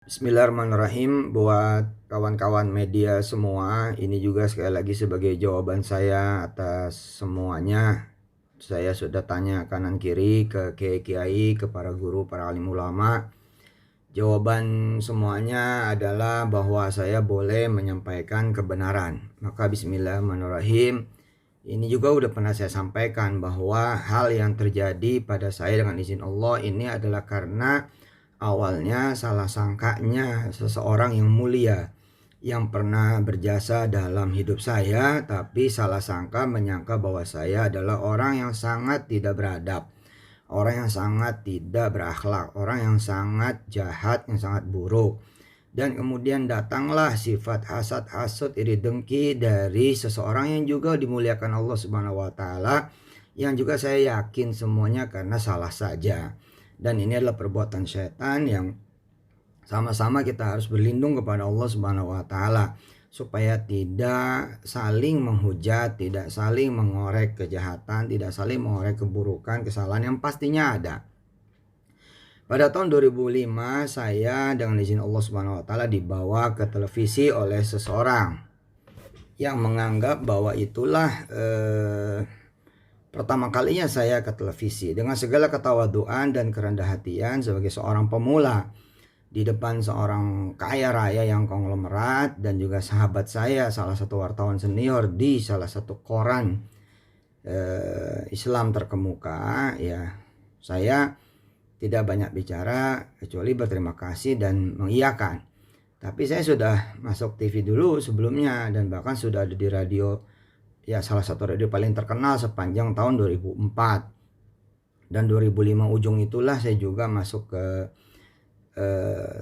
Bismillahirrahmanirrahim. Buat kawan-kawan media semua, ini juga sekali lagi sebagai jawaban saya atas semuanya. Saya sudah tanya kanan kiri ke kiai-kiai, ke para guru, para alim ulama. Jawaban semuanya adalah bahwa saya boleh menyampaikan kebenaran. Maka bismillahirrahmanirrahim. Ini juga udah pernah saya sampaikan bahwa hal yang terjadi pada saya dengan izin Allah ini adalah karena awalnya salah sangkanya seseorang yang mulia yang pernah berjasa dalam hidup saya, tapi salah sangka menyangka bahwa saya adalah orang yang sangat tidak beradab, orang yang sangat tidak berakhlak, orang yang sangat jahat, yang sangat buruk. Dan kemudian datanglah sifat hasad, hasut, iri dengki dari seseorang yang juga dimuliakan Allah Subhanahu wa taala, yang juga saya yakin semuanya karena salah saja. Dan ini adalah perbuatan setan yang sama-sama kita harus berlindung kepada Allah Subhanahu wa taala supaya tidak saling menghujat, tidak saling mengorek kejahatan, tidak saling mengorek keburukan, kesalahan yang pastinya ada. Pada tahun 2005 saya dengan izin Allah Subhanahu wa taala dibawa ke televisi oleh seseorang yang menganggap bahwa itulah pertama kalinya saya ke televisi dengan segala ketawaduan dan kerendah hatian sebagai seorang pemula di depan seorang kaya raya yang konglomerat dan juga sahabat saya, salah satu wartawan senior di salah satu koran Islam terkemuka. Ya, saya tidak banyak bicara kecuali berterima kasih dan mengiyakan. Tapi saya sudah masuk TV dulu sebelumnya dan bahkan sudah ada di radio, ya salah satu radio paling terkenal sepanjang tahun 2004. Dan 2005 ujung itulah saya juga masuk ke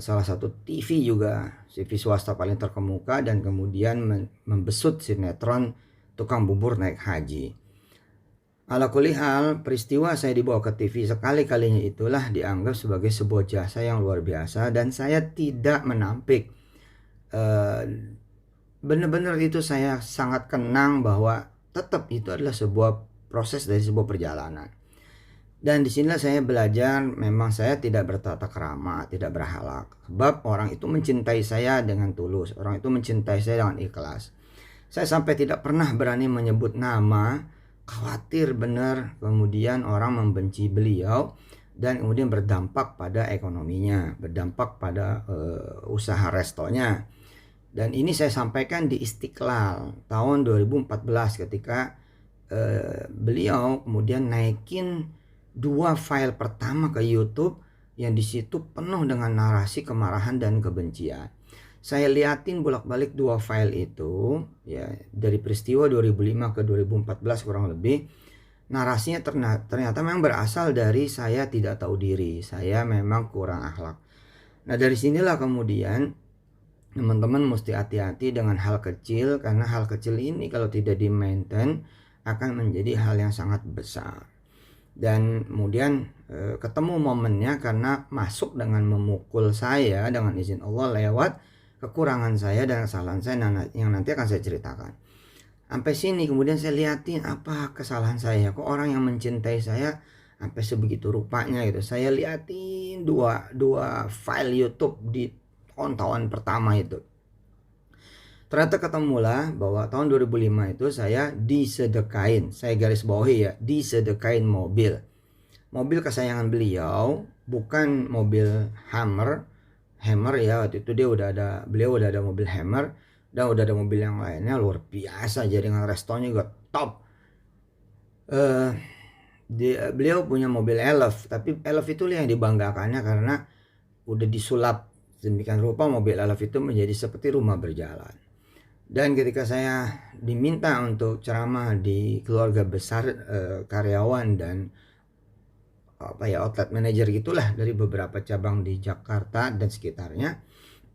salah satu TV juga, TV swasta paling terkemuka, dan kemudian membesut sinetron Tukang Bubur Naik Haji. Ala kulli hal, peristiwa saya dibawa ke TV sekali-kalinya itulah dianggap sebagai sebuah jasa yang luar biasa dan saya tidak menampik. Benar-benar itu saya sangat kenang bahwa tetap itu adalah sebuah proses dari sebuah perjalanan. Dan disinilah saya belajar memang saya tidak bertata krama, tidak berakhlak. Sebab orang itu mencintai saya dengan tulus, orang itu mencintai saya dengan ikhlas. Saya sampai tidak pernah berani menyebut nama, khawatir benar kemudian orang membenci beliau dan kemudian berdampak pada ekonominya, berdampak pada usaha restonya. Dan ini saya sampaikan di Istiqlal tahun 2014 ketika beliau kemudian naikin 2 file pertama ke YouTube yang di situ penuh dengan narasi kemarahan dan kebencian. Saya liatin bolak-balik 2 file itu ya, dari peristiwa 2005 ke 2014 kurang lebih. Narasinya ternyata memang berasal dari saya tidak tahu diri, saya memang kurang akhlak. Nah, dari sinilah kemudian teman-teman mesti hati-hati dengan hal kecil, karena hal kecil ini kalau tidak di-maintain akan menjadi hal yang sangat besar. Dan kemudian ketemu momennya karena masuk dengan memukul saya dengan izin Allah lewat kekurangan saya dan kesalahan saya yang nanti akan saya ceritakan. Sampai sini kemudian saya liatin apa kesalahan saya, kok orang yang mencintai saya sampai sebegitu rupanya gitu. Saya liatin dua file YouTube di tahun-tahun pertama itu. Ternyata ketemulah bahwa tahun 2005 itu saya disedekain, saya garis bawahi ya, disedekain mobil kesayangan beliau, bukan mobil Hammer ya, waktu itu beliau udah ada mobil Hammer dan udah ada mobil yang lainnya luar biasa, jaringan restonya juga top. Beliau punya mobil Elf, tapi Elf itu yang dibanggakannya karena udah disulap demikian rupa mobil Elf itu menjadi seperti rumah berjalan. Dan ketika saya diminta untuk ceramah di keluarga besar karyawan dan outlet manager gitulah dari beberapa cabang di Jakarta dan sekitarnya,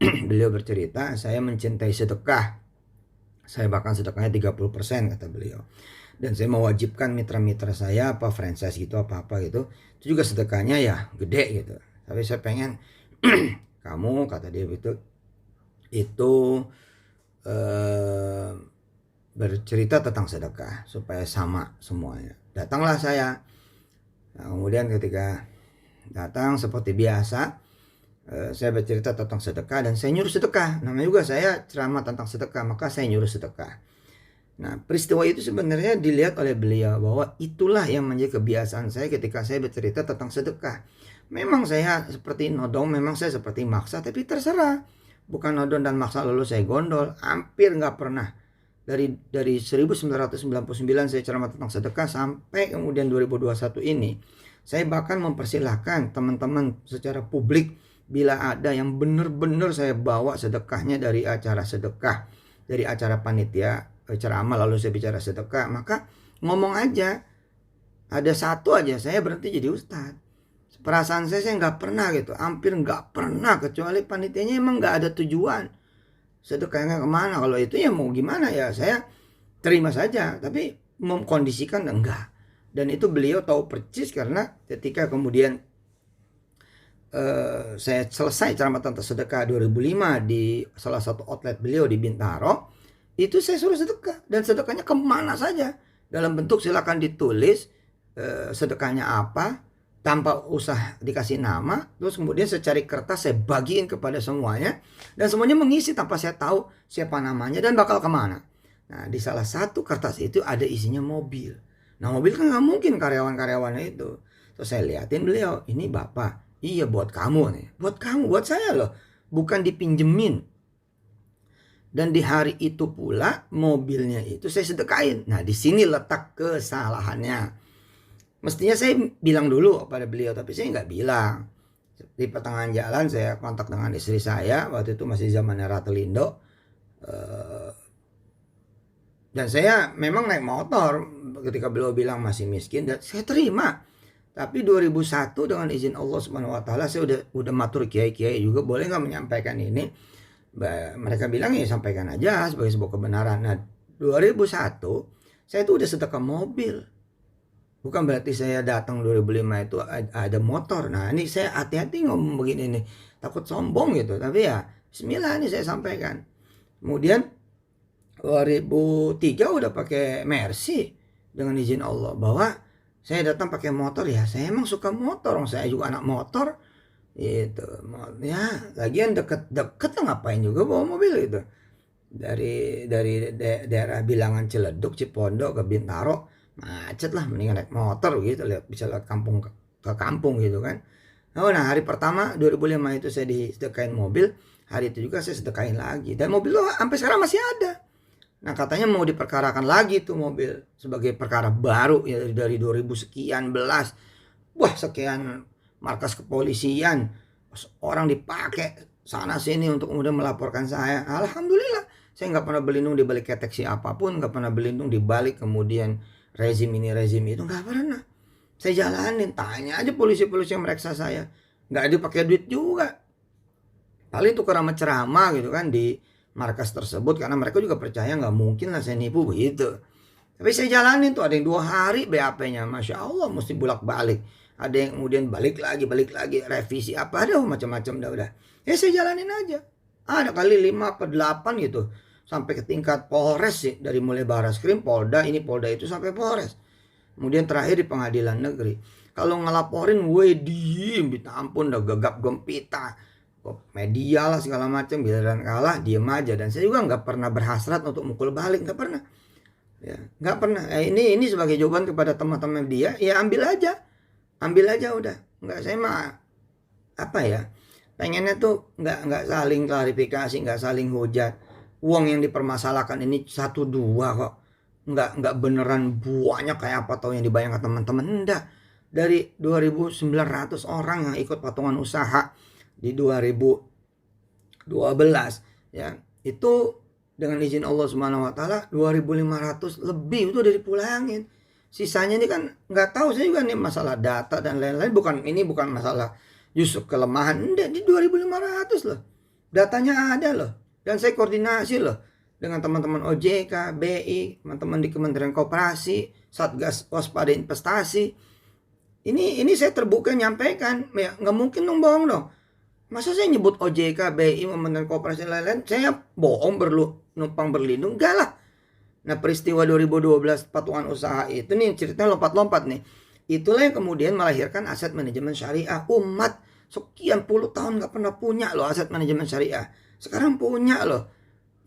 beliau bercerita saya mencintai sedekah, saya bahkan sedekahnya 30% kata beliau, dan saya mewajibkan mitra-mitra saya apa franchise gitu apa gitu itu juga sedekahnya ya gede gitu, tapi saya pengen kamu, kata dia itu bercerita tentang sedekah supaya sama semuanya. Datanglah saya. Nah, kemudian ketika datang seperti biasa Saya bercerita tentang sedekah dan saya nyuruh sedekah. Namanya juga saya ceramah tentang sedekah, maka saya nyuruh sedekah. Nah, peristiwa itu sebenarnya dilihat oleh beliau bahwa itulah yang menjadi kebiasaan saya ketika saya bercerita tentang sedekah. Memang saya seperti nodong, memang saya seperti maksa, tapi terserah. Bukan nodong dan maksa lalu saya gondol, hampir nggak pernah. Dari 1999 saya ceramah tentang sedekah sampai kemudian 2021 ini. Saya bahkan mempersilahkan teman-teman secara publik bila ada yang benar-benar saya bawa sedekahnya dari acara sedekah, dari acara panitia ceramah lalu saya bicara sedekah, maka ngomong aja. Ada satu aja saya berhenti jadi ustadz. Perasaan saya nggak pernah gitu, hampir nggak pernah, kecuali panitianya emang nggak ada tujuan sedekahnya kemana. Kalau itu ya mau gimana ya, saya terima saja, tapi mengkondisikan enggak. Dan itu beliau tahu persis, karena ketika kemudian saya selesai ceramah tentang sedekah 2005 di salah satu outlet beliau di Bintaro, itu saya suruh sedekah, dan sedekahnya kemana saja dalam bentuk silakan ditulis sedekahnya apa tanpa usah dikasih nama. Terus kemudian saya cari kertas, saya bagiin kepada semuanya, dan semuanya mengisi tanpa saya tahu siapa namanya dan bakal kemana. Nah, di salah satu kertas itu ada isinya mobil. Nah, mobil kan nggak mungkin karyawan-karyawannya itu. Terus saya liatin beliau, ini bapak, iya buat kamu nih, buat kamu, buat saya loh, bukan dipinjemin. Dan di hari itu pula mobilnya itu saya sedekahin. Nah, di sini letak kesalahannya. Mestinya saya bilang dulu pada beliau, tapi saya nggak bilang. Di pertengahan jalan saya kontak dengan istri saya, waktu itu masih zamannya Ratelindo. Dan saya memang naik motor ketika beliau bilang masih miskin, dan saya terima. Tapi 2001 dengan izin Allah Subhanahu wa taala saya udah matur kiai-kiai juga, boleh nggak menyampaikan ini? Mereka bilang ya sampaikan aja sebagai sebuah kebenaran. Nah, 2001 saya tuh udah sedekah mobil. Bukan berarti saya datang 2005 itu ada motor. Nah, ini saya hati-hati ngomong begini nih, takut sombong gitu. Tapi ya bismillah, ini saya sampaikan. Kemudian 2003 udah pakai Mercy dengan izin Allah, bahwa saya datang pakai motor. Ya saya emang suka motor, saya juga anak motor itu ya. Lagian deket ngapain juga bawa mobil itu, dari daerah Bilangan, Ciledug, Cipondo ke Bintaro macet lah, mendingan naik motor gitu, bisa lewat kampung ke kampung gitu kan. Nah, hari pertama 2005 itu saya disedekain mobil, hari itu juga saya sedekain lagi, dan mobil itu sampai sekarang masih ada. Nah, katanya mau diperkarakan lagi tuh mobil sebagai perkara baru ya, dari 2000 sekian belas. Wah, sekian markas kepolisian, orang dipakai sana sini untuk kemudian melaporkan saya. Alhamdulillah, saya nggak pernah berlindung di balik ketek siapapun, nggak pernah berlindung di balik kemudian rezim ini rezim itu, nggak pernah. Saya jalanin, tanya aja polisi-polisi yang mereksa saya, nggak ada pakai duit juga. Paling tukar sama ceramah gitu kan di markas tersebut, karena mereka juga percaya nggak mungkin lah saya nipu begitu. Tapi saya jalanin tuh, ada yang 2 hari BAP-nya, Masya Allah, mesti bolak-balik. Ada yang kemudian balik lagi, revisi apa, ada macam-macam udah. Ya saya jalanin aja. Ada kali 5 atau 8 gitu. Sampai ke tingkat Polres sih. Dari mulai Baraskrim, Polda, ini Polda itu sampai Polres. Kemudian terakhir di pengadilan negeri. Kalau ngelaporin, diem, minta ampun, udah gegap gempita. Media lah segala macam, giliran kalah, diem aja. Dan saya juga nggak pernah berhasrat untuk mukul balik, nggak pernah. Ya, nggak pernah. Ini sebagai jawaban kepada teman-teman dia, ya ambil aja udah. Nggak, saya mah apa ya, pengennya tuh nggak saling klarifikasi, nggak saling hujat. Uang yang dipermasalahkan ini 1-2 kok, nggak beneran banyak kayak apa tahu yang dibayangkan teman-teman. Enggak, dari 2.900 orang yang ikut patungan usaha di 2012 ya, itu dengan izin Allah Subhanahu wa taala 2.500 lebih itu udah dipulangin. Sisanya ini kan nggak tahu, saya juga nih masalah data dan lain-lain, bukan masalah justru kelemahan, enggak, di 2.500 loh. Datanya ada loh, dan saya koordinasi loh dengan teman-teman OJK, BI, teman-teman di Kementerian Koperasi, Satgas Waspada Investasi. Ini saya terbuka nyampaikan, ya nggak mungkin dong bohong dong. Masa saya nyebut OJK, BI, Kementerian Koperasi lain-lain, saya bohong numpang berlindung? Enggak lah. Nah, peristiwa 2012 patungan usaha itu nih ceritanya lompat-lompat nih. Itulah yang kemudian melahirkan aset manajemen syariah. Umat sekian puluh tahun nggak pernah punya loh aset manajemen syariah. Sekarang punya loh.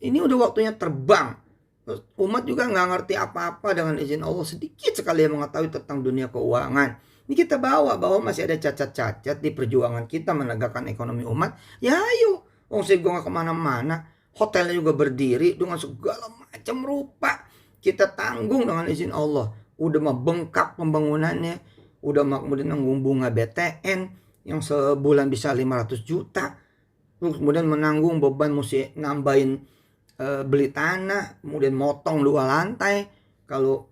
Ini udah waktunya terbang. Terus umat juga nggak ngerti apa-apa, dengan izin Allah sedikit sekali yang mengetahui tentang dunia keuangan. Ini kita bawa bahwa masih ada cacat-cacat di perjuangan kita menegakkan ekonomi umat. Ya ayo, wong saya nggak kemana-mana. Hotelnya juga berdiri dengan segala macam rupa. Kita tanggung dengan izin Allah. Udah mah bengkak pembangunannya. Udah mah kemudian nanggung bunga BTN yang sebulan bisa 500 juta. Terus kemudian menanggung beban mesti nambahin beli tanah, kemudian motong 2 lantai. Kalau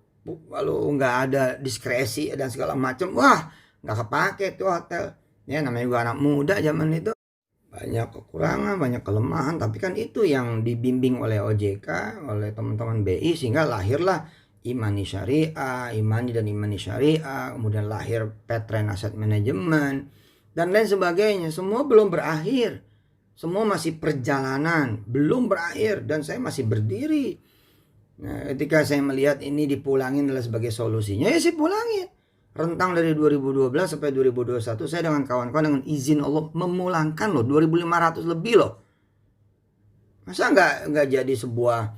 nggak ada diskresi dan segala macam, wah nggak kepake tuh hotel. Ya namanya juga anak muda zaman itu. Banyak kekurangan, banyak kelemahan, tapi kan itu yang dibimbing oleh OJK, oleh teman-teman BI, sehingga lahirlah Imani Syariah, Imani dan Imani Syariah, kemudian lahir Petren Asset Management, dan lain sebagainya. Semua belum berakhir. Semua masih perjalanan, belum berakhir, dan saya masih berdiri. Nah, ketika saya melihat ini dipulangin adalah sebagai solusinya, ya saya pulangin. Rentang dari 2012 sampai 2021 saya dengan kawan-kawan dengan izin Allah memulangkan loh 2.500 lebih loh. Masa nggak jadi sebuah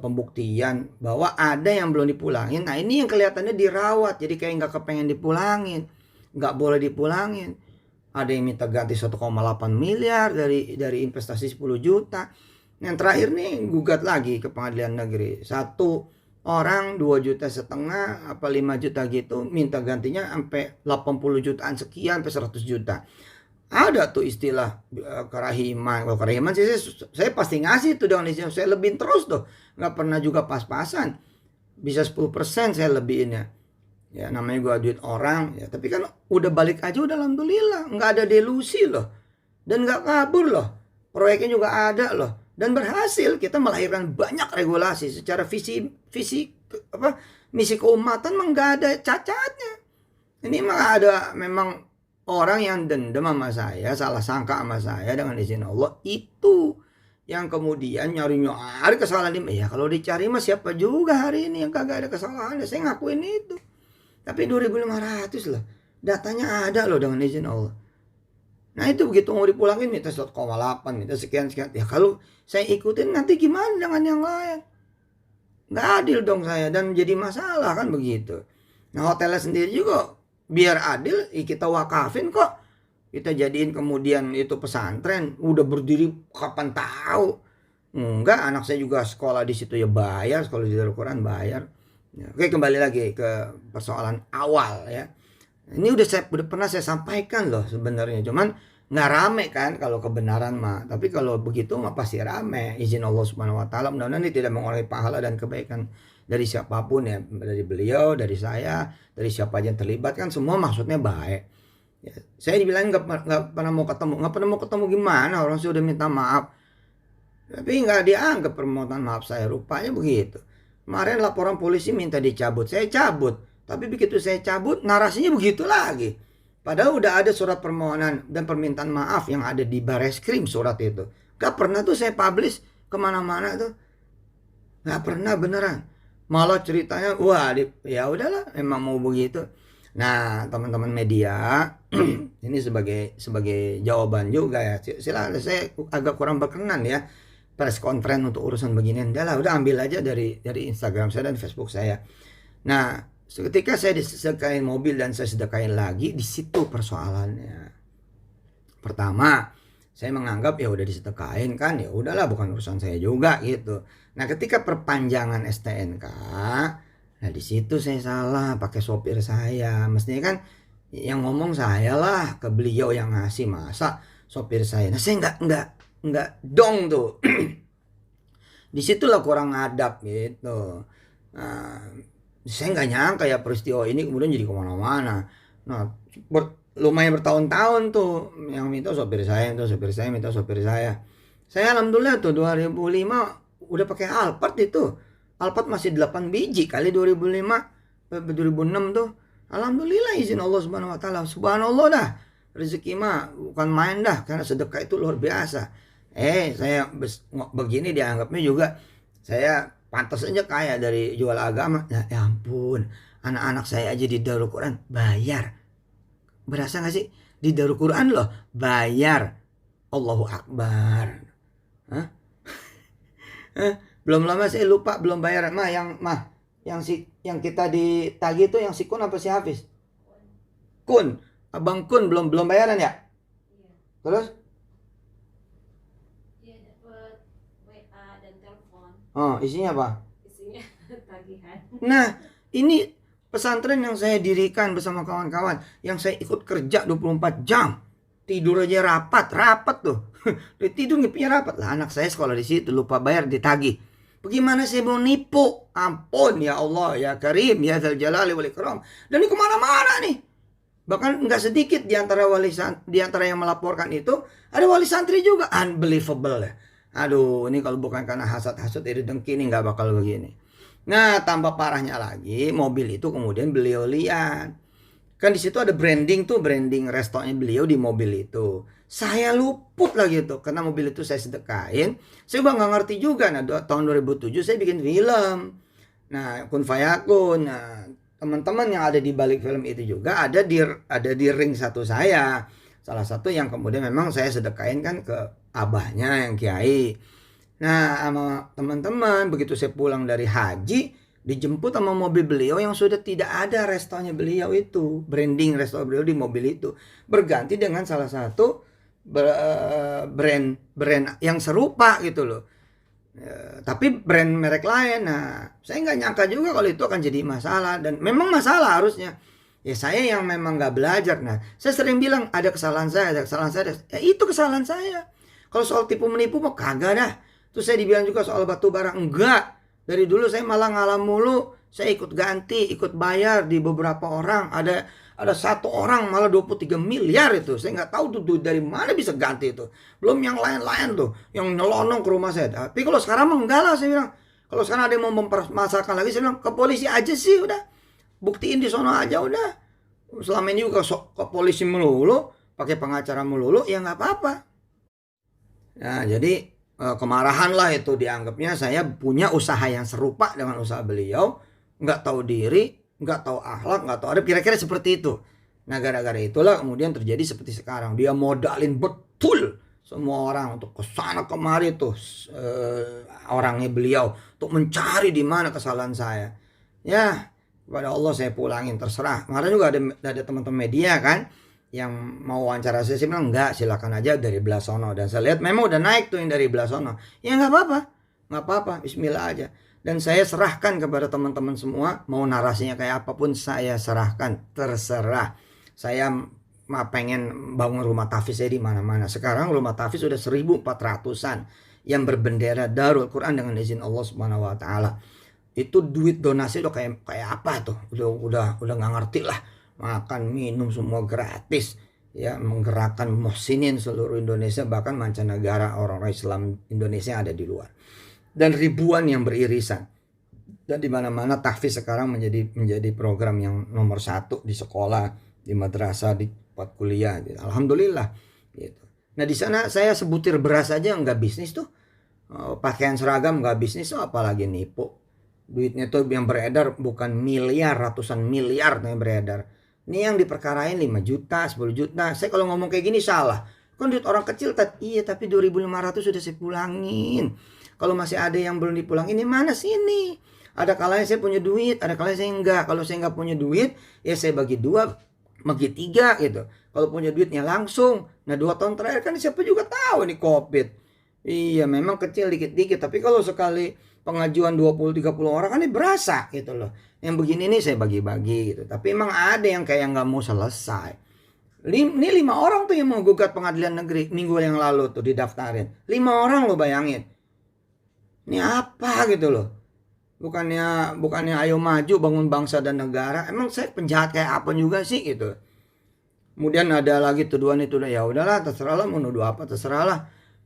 pembuktian bahwa ada yang belum dipulangin. Nah ini yang kelihatannya dirawat, jadi kayak nggak kepengen dipulangin, nggak boleh dipulangin. Ada yang minta ganti 1,8 miliar dari investasi 10 juta. Yang terakhir nih gugat lagi ke pengadilan negeri. Satu orang 2,5 juta apa 5 juta gitu, minta gantinya sampai 80 jutaan sekian sampai 100 juta. Ada tuh istilah kerahiman. Kalau kerahiman sih saya pasti ngasih tuh dengan istilah saya lebihin terus tuh. Nggak pernah juga pas-pasan. Bisa 10% saya lebihinnya. Ya namanya gua duit orang ya, tapi kan udah balik aja udah alhamdulillah, nggak ada delusi loh, dan nggak kabur loh, proyeknya juga ada loh, dan berhasil kita melahirkan banyak regulasi secara visi misi keumatan mah nggak ada cacatnya. Ini mah ada memang orang yang dendam sama saya, salah sangka sama saya dengan izin Allah, itu yang kemudian nyari kesalahan dia. Ya kalau dicari mah siapa juga hari ini yang kagak ada kesalahan, saya ngakuin itu. Tapi 2.500 lah. Datanya ada loh dengan izin Allah. Nah itu begitu mau dipulangin minta 1,8, minta sekian-sekian. Ya kalau saya ikutin nanti gimana dengan yang lain? Nggak adil dong saya, dan jadi masalah kan begitu. Nah hotelnya sendiri juga biar adil kita wakafin kok. Kita jadiin kemudian itu pesantren. Udah berdiri kapan tahu. Enggak, anak saya juga sekolah di situ ya bayar. Sekolah di Darul Quran bayar. Oke, kembali lagi ke persoalan awal ya. Ini udah pernah saya sampaikan loh sebenarnya, cuman nggak rame kan kalau kebenaran mah. Tapi kalau begitu mah pasti rame. Izin Allah Subhanahu Wa Taala, mudah-mudahan ini tidak mengurangi pahala dan kebaikan dari siapapun ya, dari beliau, dari saya, dari siapa aja yang terlibat, kan semua maksudnya baik. Ya, saya dibilang nggak pernah mau ketemu gimana, orang sudah minta maaf, tapi nggak dianggap permohonan maaf saya, rupanya begitu. Kemarin laporan polisi minta dicabut, saya cabut. Tapi begitu saya cabut, narasinya begitu lagi. Padahal udah ada surat permohonan dan permintaan maaf yang ada di Bareskrim surat itu. Gak pernah tuh saya publish kemana-mana tuh. Gak pernah beneran. Malah ceritanya, wah ya udahlah, emang mau begitu. Nah teman-teman media, ini sebagai jawaban juga ya. Silakan, saya agak kurang berkenan ya press conference untuk urusan beginian. Udah ambil aja dari Instagram saya dan Facebook saya. Nah, ketika saya disedekain mobil dan saya sedekain lagi, di situ persoalannya. Pertama, saya menganggap ya udah disedekain kan, ya udahlah bukan urusan saya juga gitu. Nah, ketika perpanjangan STNK, nah di situ saya salah pakai sopir saya. Mestinya kan yang ngomong saya lah, ke beliau yang ngasih, masa sopir saya. Nah, saya enggak dong tuh. Disitulah kurang adab gitu. Nah, saya nggak nyangka ya peristiwa ini kemudian jadi kemana-mana. Nah lumayan bertahun-tahun tuh yang minta sopir saya, minta sopir saya. Saya alhamdulillah tuh 2005 udah pakai Alphard itu. Alphard masih 8 biji kali 2005 2006 tuh. Alhamdulillah izin Allah Subhanahu Wa Taala. Subhanallah dah. Rezeki mah bukan main dah, karena sedekah itu luar biasa. Saya begini dianggapnya juga saya pantas aja kaya dari jual agama. Ya ampun, anak-anak saya aja di Darul Quran bayar. Berasa gak sih? Di Darul Quran loh, bayar. Allahu Akbar. Hah? Belum lama saya lupa belum bayar. Yang kita ditagih itu yang si Kun apa si Hafiz? Kun. Abang Kun belum bayaran ya? Iya. Terus? Iya, dapat WA dan telepon. Oh, isinya apa? Isinya tagihan. Nah, ini pesantren yang saya dirikan bersama kawan-kawan, yang saya ikut kerja 24 jam. Tidur aja rapat tuh. Tidur ngipnya rapat lah. Anak saya sekolah di situ, lupa bayar, ditagih. Bagaimana saya mau nipu? Ampun ya Allah, ya Karim, ya Dzal Jalali wal Ikram. Dan ini kemana-mana nih. Bahkan nggak sedikit di antara yang melaporkan itu ada wali santri juga. Unbelievable ya. Aduh, ini kalau bukan karena hasad-hasad iri dengki ini nggak bakal begini. Nah, tambah parahnya lagi, mobil itu kemudian beliau lihat. Kan di situ ada branding restonya beliau di mobil itu. Saya luput lagi tuh, karena mobil itu saya sedekahin. Saya juga nggak ngerti juga. Nah, tahun 2007 saya bikin film. Nah, Kun Fayakun. Nah, teman-teman yang ada di balik film itu juga ada di ring satu saya. Salah satu yang kemudian memang saya sedekahin kan ke abahnya yang kiai. Nah, sama teman-teman begitu saya pulang dari haji, dijemput sama mobil beliau yang sudah tidak ada restonya beliau itu, branding resto beliau di mobil itu, berganti dengan salah satu brand yang serupa gitu loh. Tapi brand merek lain. Nah, saya nggak nyangka juga kalau itu akan jadi masalah, dan memang masalah harusnya. Ya saya yang memang nggak belajar. Nah, saya sering bilang ada kesalahan saya. Ya itu kesalahan saya. Kalau soal tipu menipu mah kagak dah. Terus saya dibilang juga soal batu bara, enggak. Dari dulu saya malah ngalah mulu. Saya ikut ganti, ikut bayar di beberapa orang. Ada satu orang malah 23 miliar itu. Saya nggak tahu tuh dari mana bisa ganti itu. Belum yang lain-lain tuh, yang nyelonong ke rumah saya. Tapi kalau sekarang mah enggak lah, saya bilang. Kalau sekarang ada yang mau mempermasalahkan lagi, saya bilang ke polisi aja sih udah. Buktiin di sono aja udah. Selama ini juga ke polisi melulu, pakai pengacara melulu, ya nggak apa-apa. Nah, jadi kemarahan lah itu dianggapnya saya punya usaha yang serupa dengan usaha beliau, nggak tahu diri, nggak tahu akhlak, nggak tahu adab, kira-kira seperti itu. Nah, gara-gara itulah kemudian terjadi seperti sekarang. Dia modalin betul semua orang untuk kesana kemari tuh orangnya beliau untuk mencari di mana kesalahan saya. Ya, kepada Allah saya pulangin, terserah. Kemarin juga ada teman-teman media kan yang mau wawancara saya bilang enggak, silakan aja dari belah sono. Dan saya lihat memang udah naik tuh yang dari belah sono. Ya nggak apa-apa, bismillah aja. Dan saya serahkan kepada teman-teman semua, mau narasinya kayak apapun saya serahkan, terserah. Saya pengen bangun rumah tahfiz saya di mana-mana. Sekarang rumah tahfiz sudah 1.400-an yang berbendera Darul Quran dengan izin Allah Subhanahu wa taala. Itu duit donasi udah kayak apa tuh? Udah nggak ngerti lah. Makan minum semua gratis, ya, menggerakkan muhsinin seluruh Indonesia, bahkan mancanegara, orang-orang Islam Indonesia yang ada di luar, dan ribuan yang beririsan. Dan di mana-mana tahfiz sekarang menjadi program yang nomor 1 di sekolah, di madrasah, di tempat kuliah gitu. Alhamdulillah gitu. Nah, di sana saya sebutir beras aja nggak bisnis tuh, pakaian seragam nggak bisnis tuh, apalagi nipu. Duitnya tuh yang beredar bukan miliar, ratusan miliar yang beredar. Ini yang diperkarain 5 juta, 10 juta. Saya kalau ngomong kayak gini salah. Kan duit orang kecil, iya, tapi 2.500 sudah saya pulangin. Kalau masih ada yang belum dipulangin, ini mana sini? Ada kalanya saya punya duit, ada kalanya saya enggak. Kalau saya enggak punya duit, ya saya bagi 2, bagi 3 gitu. Kalau punya duitnya langsung. Nah, 2 tahun terakhir kan siapa juga tahu nih COVID. Iya, memang kecil dikit-dikit. Tapi kalau sekali pengajuan 20-30 orang kan ini berasa gitu loh. Yang begini nih saya bagi-bagi gitu. Tapi emang ada yang kayak nggak mau selesai. Ini 5 orang tuh yang mau gugat pengadilan negeri minggu yang lalu tuh didaftarin. 5 orang lo bayangin. Ini apa gitu loh. Bukannya ayo maju bangun bangsa dan negara. Emang saya penjahat kayak apa juga sih gitu. Kemudian ada lagi tuduhan itu, ya udahlah terserah lah, mau nuduh apa terserah lah.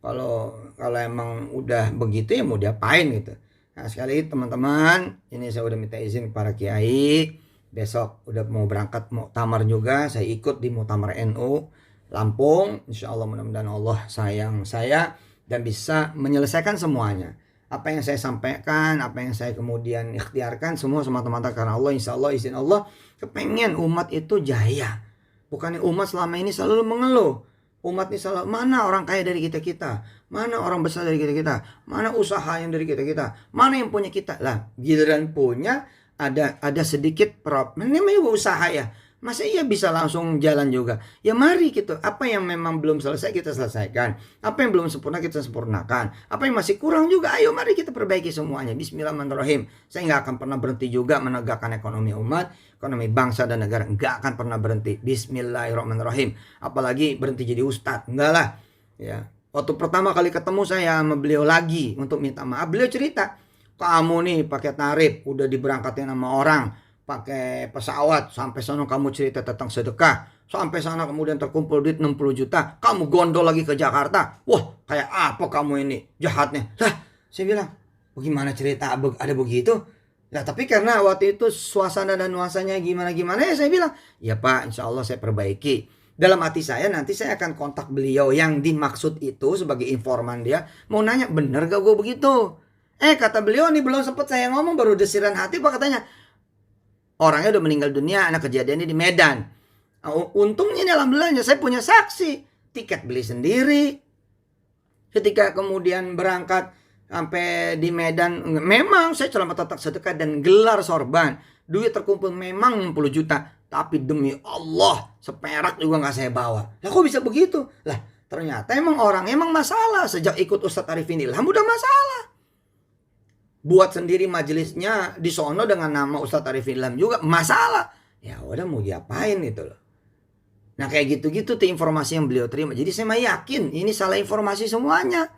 Kalau emang udah begitu ya mau diapain gitu. Nah, sekali teman-teman, ini saya udah minta izin kepada kiai. Besok udah mau berangkat muktamar juga, saya ikut di muktamar NU Lampung. Insya Allah mudah-mudahan Allah sayang saya dan bisa menyelesaikan semuanya. Apa yang saya sampaikan, apa yang saya kemudian ikhtiarkan, semua semata-mata karena Allah. Insya Allah izin Allah, kepengen umat itu jaya. Bukannya umat selama ini selalu mengeluh. Umat ini selalu, mana orang kaya dari kita-kita? Mana orang besar dari kita-kita? Mana usaha yang dari kita-kita? Mana yang punya kita? Lah, giliran punya ada sedikit ini namanya usaha ya. Masa iya bisa langsung jalan juga? Ya mari gitu. Apa yang memang belum selesai kita selesaikan. Apa yang belum sempurna kita sempurnakan. Apa yang masih kurang juga, ayo mari kita perbaiki semuanya. Bismillahirrahmanirrahim. Saya nggak akan pernah berhenti juga menegakkan ekonomi umat, ekonomi bangsa dan negara. Nggak akan pernah berhenti. Bismillahirrahmanirrahim. Apalagi berhenti jadi ustadz. Enggak lah. Ya. Waktu pertama kali ketemu saya sama beliau lagi untuk minta maaf, beliau cerita, kamu nih pakai tarif, udah diberangkatin sama orang, pakai pesawat, sampai sana kamu cerita tentang sedekah, sampai sana kemudian terkumpul duit 60 juta, kamu gondol lagi ke Jakarta, wah kayak apa kamu ini, jahatnya. Lah, saya bilang, bagaimana cerita ada begitu? Nah tapi karena waktu itu suasana dan nuansanya gimana-gimana ya saya bilang, ya Pak, insya Allah saya perbaiki. Dalam hati saya nanti saya akan kontak beliau yang dimaksud itu sebagai informan dia, mau nanya bener gak gue begitu. Kata beliau nih belum sempet saya ngomong, baru desiran hati Pak katanya, orangnya udah meninggal dunia, anak kejadiannya di Medan. Untungnya ini alhamdulillahnya saya punya saksi, tiket beli sendiri. Ketika kemudian berangkat sampai di Medan, memang saya celana tatak sedekah dan gelar sorban, duit terkumpul memang 60 juta. Tapi demi Allah, seperak juga gak saya bawa. Lah kok bisa begitu? Lah ternyata emang orang emang masalah. Sejak ikut Ustadz Arifin Ilham udah masalah. Buat sendiri majelisnya di sono dengan nama Ustadz Arifin Ilham juga masalah. Ya udah mau diapain gitu loh. Nah kayak gitu-gitu tuh informasi yang beliau terima. Jadi saya mah yakin ini salah informasi semuanya.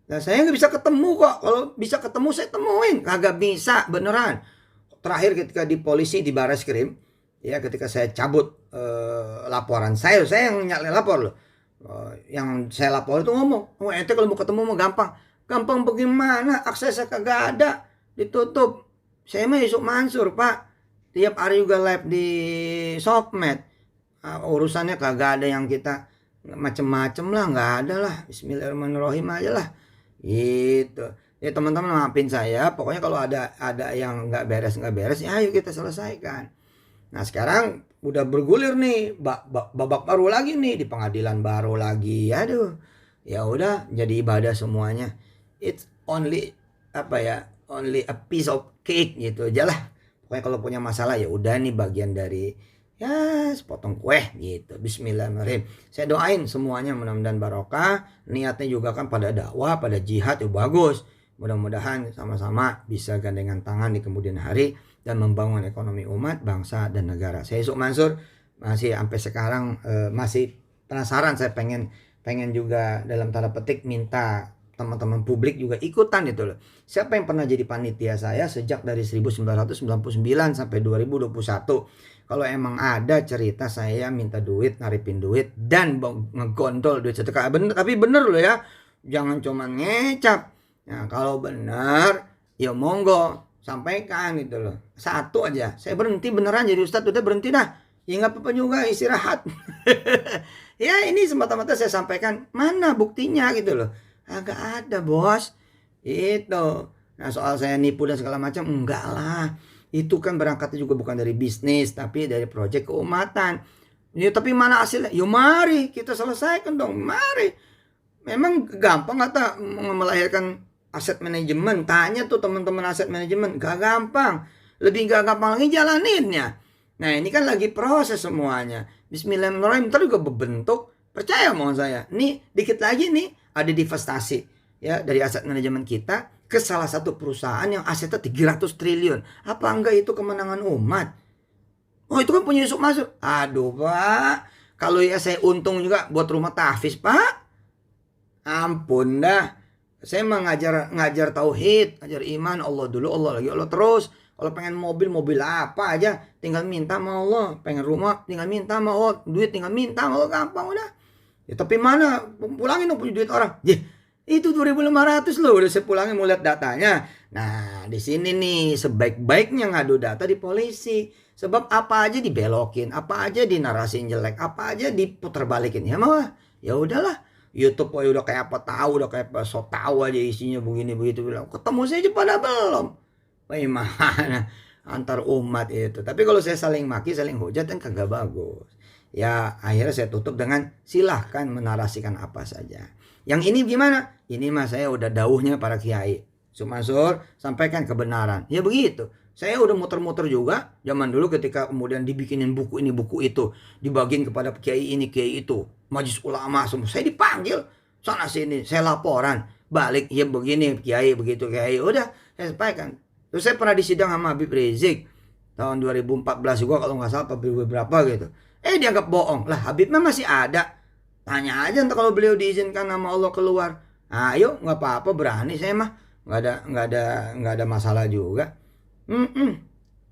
Nah saya gak bisa ketemu kok. Kalau bisa ketemu saya temuin. Kagak bisa beneran. Terakhir ketika di polisi di Barreskrim, ya ketika saya cabut laporan saya yang lapor loh. Yang saya lapor itu ngomong, ente kalau mau ketemu mau gampang. Gampang bagaimana? Aksesnya kagak ada, ditutup. Saya mah Yusuf Mansur Pak, tiap hari juga live di Sosmed. Urusannya kagak ada yang kita macem-macem lah, nggak ada lah. Bismillahirrahmanirrahim aja lah. Gitu. Ya teman-teman maafin saya. Pokoknya kalau ada yang nggak beres, ya ayo kita selesaikan. Nah sekarang udah bergulir nih babak baru lagi nih di pengadilan baru lagi. Aduh, ya udah jadi ibadah semuanya. It's only only a piece of cake gitu aja lah. Pokoknya kalau punya masalah ya udah nih bagian dari ya sepotong kue gitu. Bismillahirrahmanirrahim. Saya doain semuanya mudah-mudahan barokah. Niatnya juga kan pada dakwah, pada jihad ya bagus. Mudah-mudahan sama-sama bisa gandengan tangan di kemudian hari dan membangun ekonomi umat, bangsa, dan negara. Saya Yusuf Mansur masih sampai sekarang masih penasaran. Saya pengen juga dalam tanda petik minta teman-teman publik juga ikutan gitu loh. Siapa yang pernah jadi panitia saya sejak dari 1999 sampai 2021. Kalau emang ada cerita saya minta duit, naripin duit, dan ngegondol duit sedekah. Tapi bener loh ya. Jangan cuma ngecap. Nah kalau benar ya monggo sampaikan gitu loh. Satu aja, saya berhenti beneran jadi ustadz, udah berhenti dah. Ya nggak apa-apa juga istirahat. Ya ini semata-mata saya sampaikan, mana buktinya gitu loh. Agak ada bos. Itu. Nah soal saya nipu dan segala macam, enggak lah. Itu kan berangkatnya juga bukan dari bisnis, tapi dari proyek keumatan. Ya tapi mana hasilnya? Yuk mari kita selesaikan dong, mari. Memang gampang kata melahirkan aset manajemen. Tanya tuh teman-teman aset manajemen, gak gampang. Lebih gak gampang lagi jalaninnya. Nah ini kan lagi proses semuanya. Bismillahirrahmanirrahim, ntar juga berbentuk. Percaya mau saya. Nih dikit lagi nih ada divestasi ya dari aset manajemen kita ke salah satu perusahaan yang asetnya 300 triliun. Apa enggak itu kemenangan umat? Oh itu kan punya Yusuf Mansur. Aduh Pak, kalau ya saya untung juga buat rumah tahfiz Pak. Ampun dah. Saya mah ngajar tauhid, ngajar iman, Allah dulu, Allah lagi, Allah terus. Kalau pengen mobil apa aja tinggal minta sama Allah. Pengen rumah tinggal minta sama Allah, duit tinggal minta sama Allah, gampang udah. Ya tapi mana pulangin dong punya duit orang. Itu 2.500 loh, udah saya pulangin mau lihat datanya. Nah, di sini nih sebaik-baiknya ngadu data di polisi. Sebab apa aja dibelokin, apa aja dinarasiin jelek, apa aja diputar balikin. Ya mah, ya udahlah. YouTube udah kayak apa tahu, udah kayak apa so tahu aja isinya begini begitu bilang. Ketemu saya aja pada belum. Bagaimana antar umat itu. Tapi kalau saya saling maki, saling hujat kan kagak bagus. Ya akhirnya saya tutup dengan silahkan menarasikan apa saja. Yang ini gimana? Ini mah saya udah dauhnya para kiai. Mansur sampaikan kebenaran. Ya begitu. Saya udah muter-muter juga zaman dulu ketika kemudian dibikinin buku ini buku itu, dibagiin kepada kiai ini kiai itu, majelis ulama semua. Saya dipanggil sana sini, saya laporan balik, ya begini kiai begitu kiai. Udah saya sampaikan. Terus saya pernah disidang sama Habib Rizik tahun 2014 juga kalau nggak salah apa berapa gitu. Dianggap bohong. Lah Habibnya masih ada. Tanya aja ntar kalau beliau diizinkan sama Allah keluar. Ayo nggak apa-apa berani saya mah. Nggak ada masalah juga.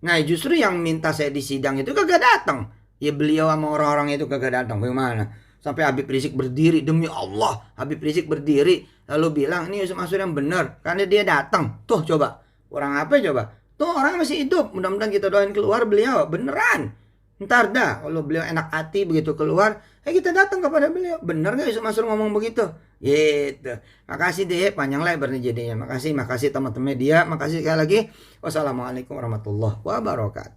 Nah justru yang minta saya disidang itu kagak datang. Ya beliau sama orang-orang itu kagak datang. Bagaimana? Sampai Habib Rizik berdiri, demi Allah Habib Rizik berdiri lalu bilang ini Yusuf Mansur yang benar karena dia datang. Tuh coba orang apa coba? Tuh orang masih hidup. Mudah-mudahan kita doain keluar beliau beneran. Ntar dah kalau beliau enak hati begitu keluar, kita datang kepada beliau. Bener gak Yusuf Mansur ngomong begitu? Gitu. Makasih deh, panjang lebar nih jadinya. Makasih teman-teman media. Makasih sekali lagi. Wassalamualaikum warahmatullahi wabarakatuh.